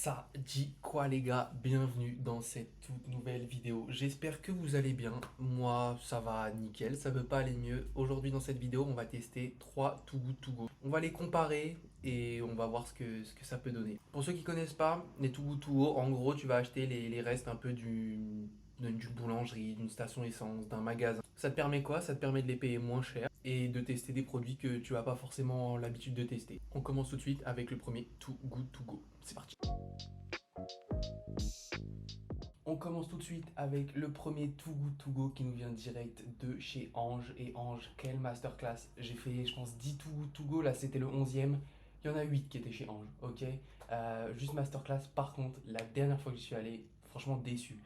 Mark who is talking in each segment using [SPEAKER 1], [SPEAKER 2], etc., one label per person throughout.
[SPEAKER 1] Ça dit quoi les gars? Bienvenue dans cette toute nouvelle vidéo. J'espère que vous allez bien. Moi ça va nickel, ça peut pas aller mieux. Aujourd'hui dans cette vidéo on va tester 3 Too Good To Go. On va les comparer et on va voir ce que ça peut donner. Pour ceux qui connaissent pas, les Too Good To Go, en gros tu vas acheter les restes un peu d'une boulangerie, d'une station essence, d'un magasin. Ça te permet quoi? Ça te permet de les payer moins cher et de tester des produits que tu n'as pas forcément l'habitude de tester. On commence tout de suite avec le premier Too Good To Go. C'est parti. On commence tout de suite avec le premier Too Good To Go qui nous vient direct de chez Ange. Et Ange, quelle masterclass. J'ai fait, je pense, 10 Too Good To Go. Là, c'était le 11e. Il y en a 8 qui étaient chez Ange, ok. Juste masterclass. Par contre, la dernière fois que j'y suis allé, franchement déçu.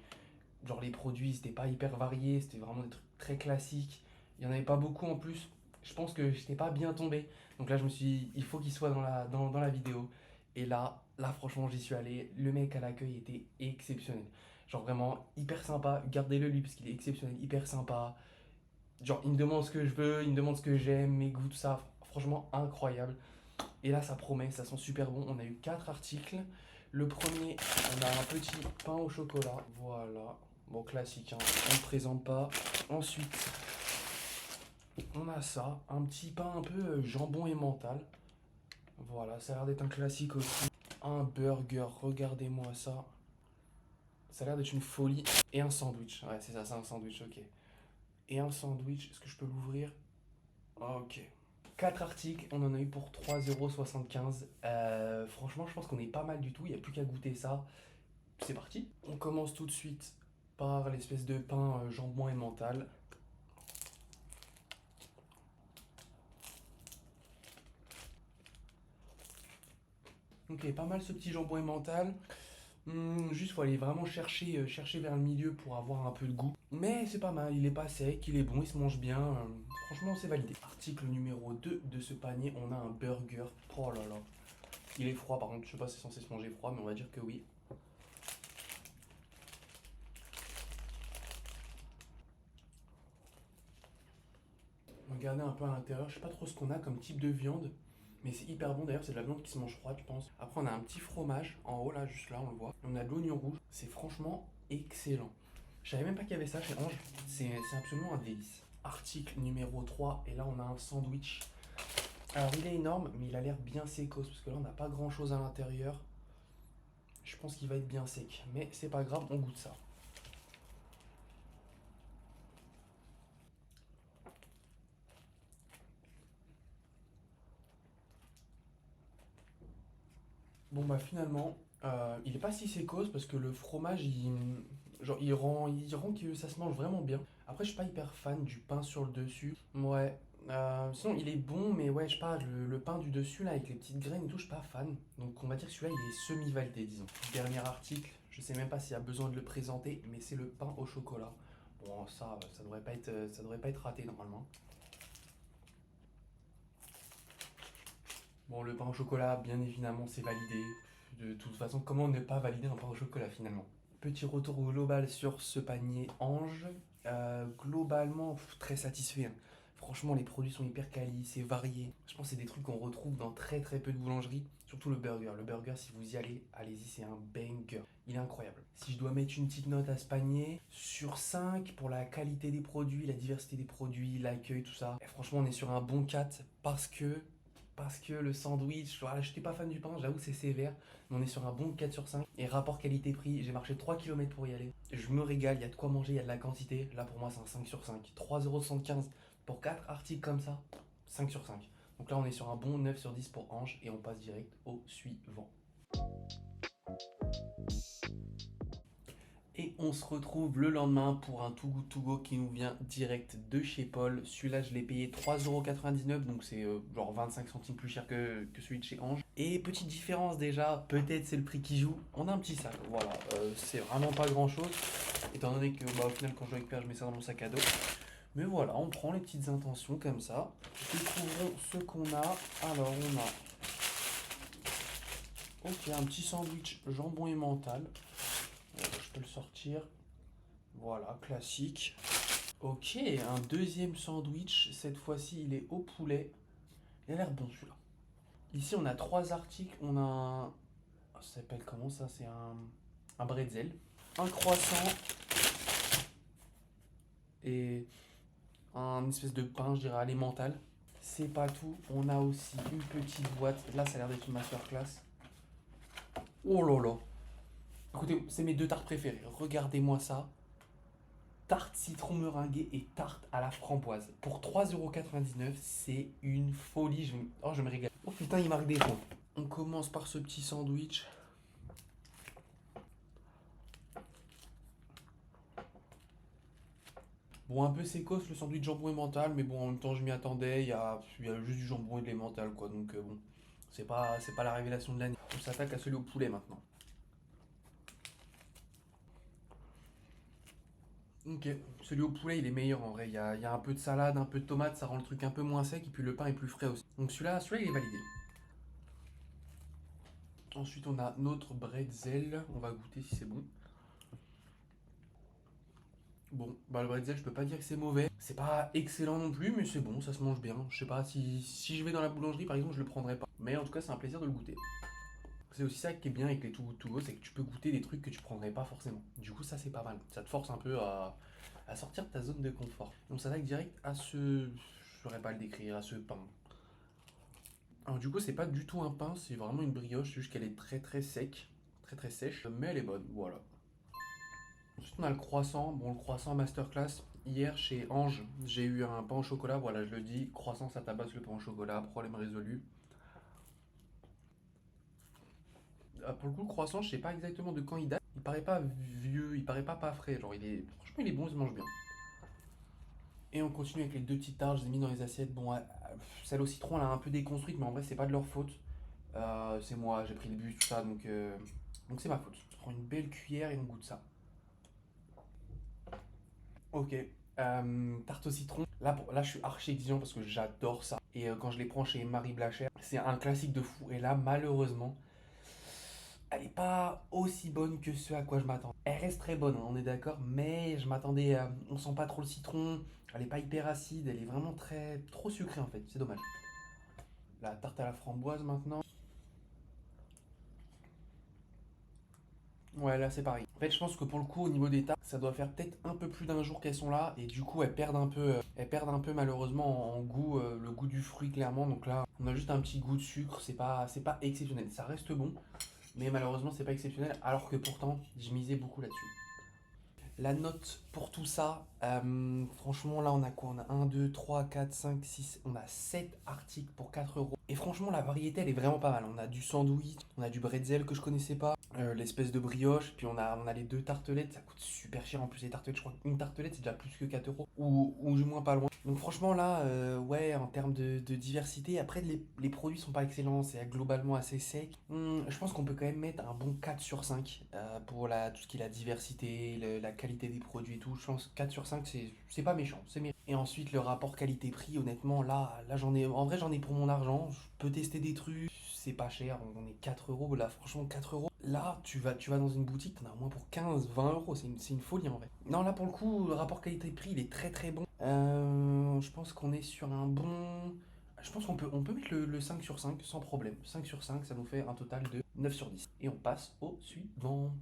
[SPEAKER 1] Genre, les produits, c'était pas hyper varié. C'était vraiment des trucs très classiques. Il y en avait pas beaucoup en plus. Je pense que j'étais pas bien tombé. Donc là, je me suis dit, il faut qu'il soit dans la vidéo. Et là, franchement, j'y suis allé. Le mec à l'accueil était exceptionnel. Genre vraiment hyper sympa. Gardez-le lui parce qu'il est exceptionnel, hyper sympa. Genre, il me demande ce que je veux, il me demande ce que j'aime, mes goûts, tout ça. Franchement, incroyable. Et là, ça promet, ça sent super bon. On a eu 4 articles. Le premier, on a un petit pain au chocolat. Voilà. Bon, classique, hein. On ne présente pas. Ensuite, on a ça. Un petit pain un peu jambon et mental. Voilà, ça a l'air d'être un classique aussi. Un burger, regardez-moi ça. Ça a l'air d'être une folie. Et un sandwich. Ouais, c'est ça, c'est un sandwich, ok. Et un sandwich, est-ce que je peux l'ouvrir? Ok. 4 articles, on en a eu pour 3,75 €. Franchement, je pense qu'on est pas mal du tout. Il n'y a plus qu'à goûter ça. C'est parti. On commence tout de suite par l'espèce de pain jambon et mental. Ok, pas mal ce petit jambon et mental. Juste, faut aller vraiment chercher vers le milieu pour avoir un peu de goût. Mais c'est pas mal, il est pas sec, il est bon, il se mange bien. Franchement, c'est validé. Article numéro 2 de ce panier, on a un burger. Oh là là. Il est froid par contre, je sais pas si c'est censé se manger froid, mais on va dire que oui. Regardez un peu à l'intérieur, je sais pas trop ce qu'on a comme type de viande. Mais c'est hyper bon d'ailleurs, c'est de la viande qui se mange froide, je pense. Après, on a un petit fromage en haut, là, juste là, on le voit. On a de l'oignon rouge, c'est franchement excellent. Je savais même pas qu'il y avait ça chez Ange, c'est absolument un délice. Article numéro 3, et là, on a un sandwich. Alors, il est énorme, mais il a l'air bien sécos, parce que là, on n'a pas grand chose à l'intérieur. Je pense qu'il va être bien sec, mais c'est pas grave, on goûte ça. Bon bah finalement, il est pas si sécos parce que le fromage, genre, il rend que ça se mange vraiment bien. Après, je suis pas hyper fan du pain sur le dessus. Ouais. Sinon, il est bon, mais ouais, je sais pas, le pain du dessus là avec les petites graines et tout, je suis pas fan. Donc on va dire que celui-là, il est semi-validé, disons. Dernier article, je sais même pas s'il y a besoin de le présenter, mais c'est le pain au chocolat. Bon, ça devrait pas être raté normalement. Bon, le pain au chocolat, bien évidemment, c'est validé. De toute façon, comment ne pas valider un pain au chocolat finalement? Petit retour global sur ce panier Ange. Globalement, très satisfait, hein. Franchement, les produits sont hyper quali, c'est varié. Je pense que c'est des trucs qu'on retrouve dans très très peu de boulangeries. Surtout le burger. Le burger, si vous y allez, allez-y, c'est un banger. Il est incroyable. Si je dois mettre une petite note à ce panier, sur 5 pour la qualité des produits, la diversité des produits, l'accueil, tout ça. Et franchement, on est sur un bon 4 parce que le sandwich, voilà, je n'étais pas fan du pain, j'avoue que c'est sévère, mais on est sur un bon 4 sur 5. Et rapport qualité-prix, j'ai marché 3 kilomètres pour y aller. Je me régale, il y a de quoi manger, il y a de la quantité. Là pour moi c'est un 5 sur 5. 3,75 € pour 4 articles comme ça, 5 sur 5. Donc là on est sur un bon 9 sur 10 pour Ange et on passe direct au suivant. Et on se retrouve le lendemain pour un Too Good To Go qui nous vient direct de chez Paul. Celui-là, je l'ai payé 3,99 €, donc c'est genre 25 centimes plus cher que celui de chez Ange. Et petite différence déjà, peut-être c'est le prix qui joue. On a un petit sac, voilà, c'est vraiment pas grand-chose, étant donné que au final, quand je récupère, je mets ça dans mon sac à dos. Mais voilà, on prend les petites intentions comme ça. Découvrons ce qu'on a. Alors, on a, ok, un petit sandwich jambon et mental. Je peux le sortir. Voilà, classique. Ok, un deuxième sandwich. Cette fois-ci, il est au poulet. Il a l'air bon celui-là. Ici, on a 3 articles. On a un Ça s'appelle comment ça? C'est un bretzel. Un croissant et un espèce de pain, je dirais, alimentaire. C'est pas tout. On a aussi une petite boîte. Là, ça a l'air d'être une masterclass. Oh là là. Écoutez, c'est mes deux tartes préférées. Regardez-moi ça. Tarte citron meringuée et tarte à la framboise. Pour 3,99 €, c'est une folie. Oh, je me régale. Oh putain, il marque des points. On commence par ce petit sandwich. Bon, un peu sécos le sandwich jambon et mental, mais bon, en même temps, je m'y attendais. Il y a juste du jambon et de l'emmental, quoi. Donc, bon, c'est pas la révélation de l'année. On s'attaque à celui au poulet maintenant. Ok, celui au poulet, il est meilleur en vrai. Il y a un peu de salade, un peu de tomate, ça rend le truc un peu moins sec, et puis le pain est plus frais aussi. Donc, celui-là, il est validé. Ensuite, on a notre bretzel. On va goûter si c'est bon. Bon, bah le bretzel, je peux pas dire que c'est mauvais. C'est pas excellent non plus, mais c'est bon, ça se mange bien. Je sais pas, si je vais dans la boulangerie par exemple, je le prendrais pas. Mais en tout cas, c'est un plaisir de le goûter. C'est aussi ça qui est bien avec les Too Good To Go, c'est que tu peux goûter des trucs que tu prendrais pas forcément. Du coup, ça c'est pas mal. Ça te force un peu à sortir de ta zone de confort. On s'attaque direct à ce. Je saurais pas le décrire, à ce pain. Alors, du coup, c'est pas du tout un pain, c'est vraiment une brioche, c'est juste qu'elle est très très sec, très très sèche, mais elle est bonne, voilà. Ensuite, on a le croissant. Bon, le croissant masterclass. Hier, chez Ange, j'ai eu un pain au chocolat. Voilà, je le dis. Croissant, ça tabasse le pain au chocolat. Problème résolu. Ah, pour le coup, le croissant, je sais pas exactement de quand il date. Il paraît pas vieux, il paraît pas frais. Genre, franchement, il est bon, il se mange bien. Et on continue avec les deux petites tartes. Je les ai mis dans les assiettes. Bon, celle au citron, elle a un peu déconstruite, mais en vrai, c'est pas de leur faute. C'est moi, j'ai pris le bus, tout ça. Donc c'est ma faute. Je prends une belle cuillère et on goûte ça. Ok. Tarte au citron. Là, je suis archi exigeant parce que j'adore ça. Et quand je les prends chez Marie Blachère, c'est un classique de fou. Et là, malheureusement, elle n'est pas aussi bonne que ce à quoi je m'attends. Elle reste très bonne, hein, on est d'accord, mais je m'attendais à. On sent pas trop le citron. Elle est pas hyper acide. Elle est vraiment trop sucrée en fait. C'est dommage. La tarte à la framboise maintenant. Ouais, là c'est pareil. En fait, je pense que pour le coup, au niveau des tartes, ça doit faire peut-être un peu plus d'un jour qu'elles sont là, et du coup, elles perdent un peu malheureusement en goût, le goût du fruit clairement. Donc là, on a juste un petit goût de sucre, c'est pas exceptionnel. Ça reste bon, mais malheureusement, c'est pas exceptionnel, alors que pourtant, je misais beaucoup là-dessus. La note pour tout ça, franchement, là, on a quoi? On a un 2 3 4 5 6 on a 7 articles pour 4 €. Et franchement, la variété, elle est vraiment pas mal. On a du sandwich, on a du bretzel que je connaissais pas, l'espèce de brioche, puis on a les deux tartelettes. Ça coûte super cher en plus, les tartelettes. Je crois qu'une tartelette, c'est déjà plus que 4 €, ou du moins pas loin. Donc franchement, là, ouais, en termes de diversité, après, les produits sont pas excellents, c'est globalement assez sec. Je pense qu'on peut quand même mettre un bon 4 sur 5 pour tout ce qui est la diversité, la qualité des produits et tout. Je pense que 4 sur 5, c'est pas méchant, c'est mérité. Et ensuite, le rapport qualité-prix, honnêtement, là en vrai, j'en ai pour mon argent. Je peux tester des trucs, c'est pas cher, on est 4 €. Là, franchement, 4 €. Là, tu vas dans une boutique, t'en as au moins pour 15 20 €. C'est une folie en vrai. Non, là, pour le coup, le rapport qualité-prix, il est très très bon. Je pense qu'on est sur un bon. Je pense qu'on peut mettre le 5 sur 5 sans problème. 5 sur 5, ça nous fait un total de 9 sur 10. Et on passe au suivant.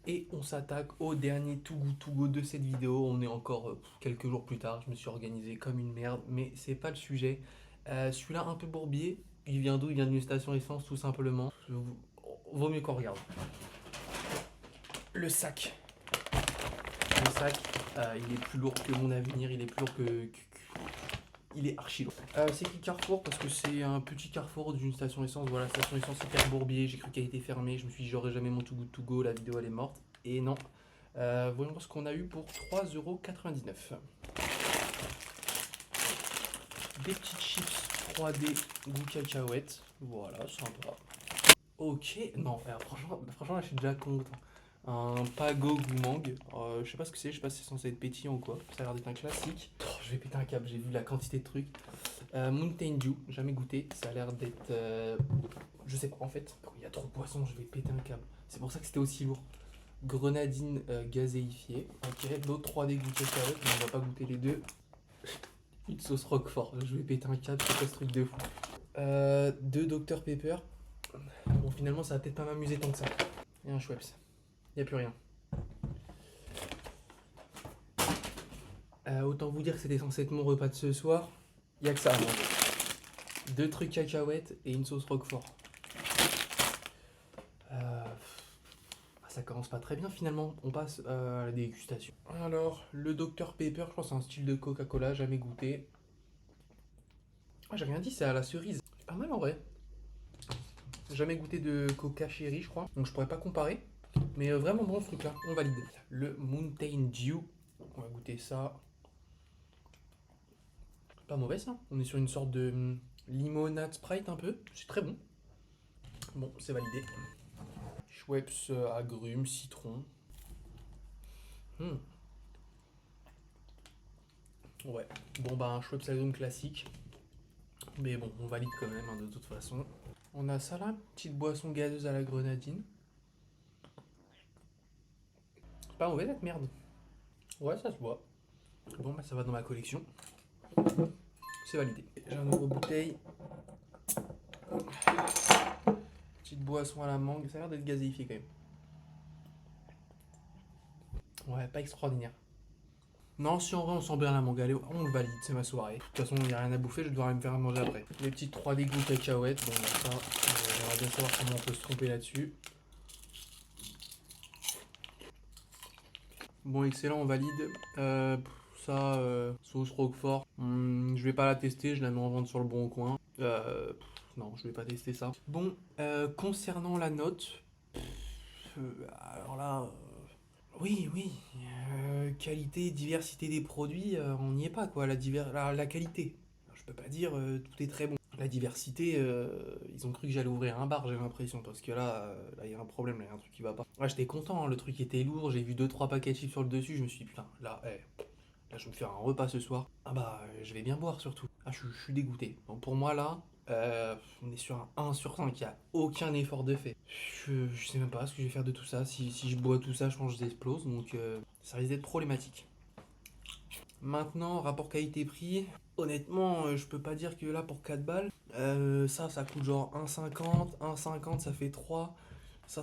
[SPEAKER 1] Et on s'attaque au dernier Too Good To Go de cette vidéo. On est encore quelques jours plus tard. Je me suis organisé comme une merde, mais c'est pas le sujet. Celui-là, un peu bourbier. Il vient d'où? Il vient d'une station essence, tout simplement. Vaut mieux qu'on regarde. Le sac. Le sac, il est plus lourd que mon avenir. Il est plus lourd il est archi lourd. C'est qui Carrefour? Parce que c'est un petit Carrefour d'une station essence. Voilà, station essence hyper Bourbier. J'ai cru qu'elle était fermée. Je me suis dit, j'aurais jamais mon Too Good To Go. La vidéo, elle est morte. Et non. Voyons voir ce qu'on a eu pour 3,99 €. Des petites chips 3D goût cacahuète. Voilà, sympa. Ok, non, alors, franchement, là, je suis déjà content. Un Pago goût mangue. Je sais pas ce que c'est, je sais pas si c'est censé être pétillant ou quoi. Ça a l'air d'être un classique. Oh, je vais péter un câble, j'ai vu la quantité de trucs. Mountain Dew, jamais goûté. Ça a l'air d'être. Je sais pas, en fait, il y a trop de poissons, je vais péter un câble. C'est pour ça que c'était aussi lourd. Grenadine gazéifiée. Ok, l'autre 3D goût cacahuète, mais on va pas goûter les deux. Une sauce roquefort, je vais péter un câble, c'est quoi ce truc de fou? Deux Dr Pepper. Bon, finalement, ça va peut-être pas m'amuser tant que ça. Et un Schweppes. Y a plus rien. Autant vous dire que c'était censé être mon repas de ce soir. Y a que ça à manger. Deux trucs cacahuètes et une sauce roquefort. Ça commence pas très bien finalement. On passe à la dégustation. Alors, le Dr Pepper, je pense que c'est un style de Coca-Cola, jamais goûté. Ah, j'ai rien dit, c'est à la cerise. C'est pas mal en vrai. Jamais goûté de Coca Cherry, je crois. Donc je pourrais pas comparer. Mais vraiment bon ce truc là, on valide. Le Mountain Dew. On va goûter ça. Pas mauvais ça. On est sur une sorte de limonade Sprite un peu. C'est très bon. Bon, c'est validé. Schweppes agrumes, citron. Hmm. Ouais. Bon bah un Schweppes agrumes classique. Mais bon, on valide quand même hein, de toute façon. On a ça là, petite boisson gazeuse à la grenadine. C'est pas mauvais cette merde. Ouais, ça se voit. Bon bah ça va dans ma collection. C'est validé. J'ai un nouveau bouteille. Petite boisson à la mangue. Ça a l'air d'être gazéifié quand même. Ouais, pas extraordinaire. Non, si en vrai on sent bien la mangue, allez, on le valide, c'est ma soirée. De toute façon, il n'y a rien à bouffer, je vais devoir aller me faire à manger après. Les petites 3 dégoûts cacahuètes, bon bah ça, on va bien savoir comment on peut se tromper là-dessus. Bon, excellent, on valide. Ça, sauce Roquefort, je vais pas la tester, je la mets en vente sur le bon coin. Non, je vais pas tester ça. Bon, concernant la note, alors là, oui, oui, qualité, diversité des produits, on n'y est pas quoi, la qualité. Je peux pas dire tout est très bon. La diversité, ils ont cru que j'allais ouvrir un bar, j'ai l'impression, parce que là, il y a un problème, là, il y a un truc qui va pas. Ouais, j'étais content, hein, le truc était lourd, j'ai vu deux trois paquets de chips sur le dessus, je me suis dit, putain, là, je vais me faire un repas ce soir. Ah bah, je vais bien boire surtout. Ah, je suis dégoûté. Donc pour moi, là, on est sur un 1 sur 5, il n'y a aucun effort de fait. Je sais même pas ce que je vais faire de tout ça. Si je bois tout ça, je pense que j'explose, donc ça risque d'être problématique. Maintenant, rapport qualité-prix, honnêtement, je peux pas dire que là, pour 4 balles, ça coûte genre 1,50, 1,50 ça fait 3. Ça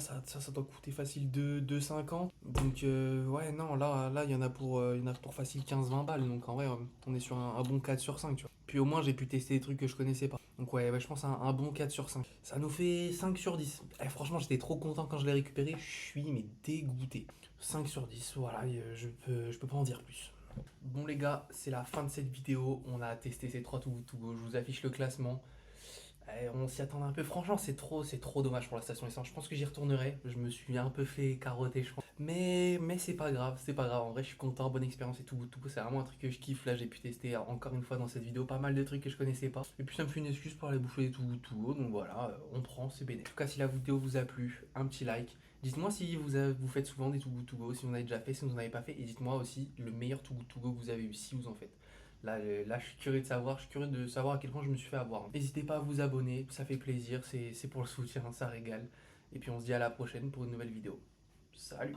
[SPEAKER 1] doit coûter facile 2,50. Donc, ouais, non, là, il y en a pour facile 15-20 balles. Donc, en vrai, on est sur un bon 4 sur 5, tu vois. Puis au moins, j'ai pu tester des trucs que je connaissais pas. Donc, ouais, je pense un bon 4 sur 5. Ça nous fait 5 sur 10. Franchement, j'étais trop content quand je l'ai récupéré. Je suis, mais dégoûté. 5 sur 10, voilà, je peux pas en dire plus. Bon les gars, c'est la fin de cette vidéo. On a testé ces 3 Too Good To Go. Je vous affiche le classement. On s'y attendait un peu. Franchement, c'est trop dommage pour la station essence. Je pense que j'y retournerai. Je me suis un peu fait carotter, je pense. Mais c'est pas grave, c'est pas grave. En vrai, je suis content. Bonne expérience et tout Good To Go. C'est vraiment un truc que je kiffe. Là, j'ai pu tester encore une fois dans cette vidéo pas mal de trucs que je connaissais pas. Et puis, ça me fait une excuse pour aller bouffer des Too Good To Go. Donc voilà, on prend, c'est béné. En tout cas, si la vidéo vous a plu, un petit like. Dites-moi si vous faites souvent des Too Good To Go, si vous en avez déjà fait, si vous n'en avez pas fait. Et dites-moi aussi le meilleur Too Good To Go que vous avez eu, si vous en faites. Là, je suis curieux de savoir, à quel point je me suis fait avoir. N'hésitez pas à vous abonner, ça fait plaisir, c'est pour le soutien, ça régale. Et puis on se dit à la prochaine pour une nouvelle vidéo. Salut!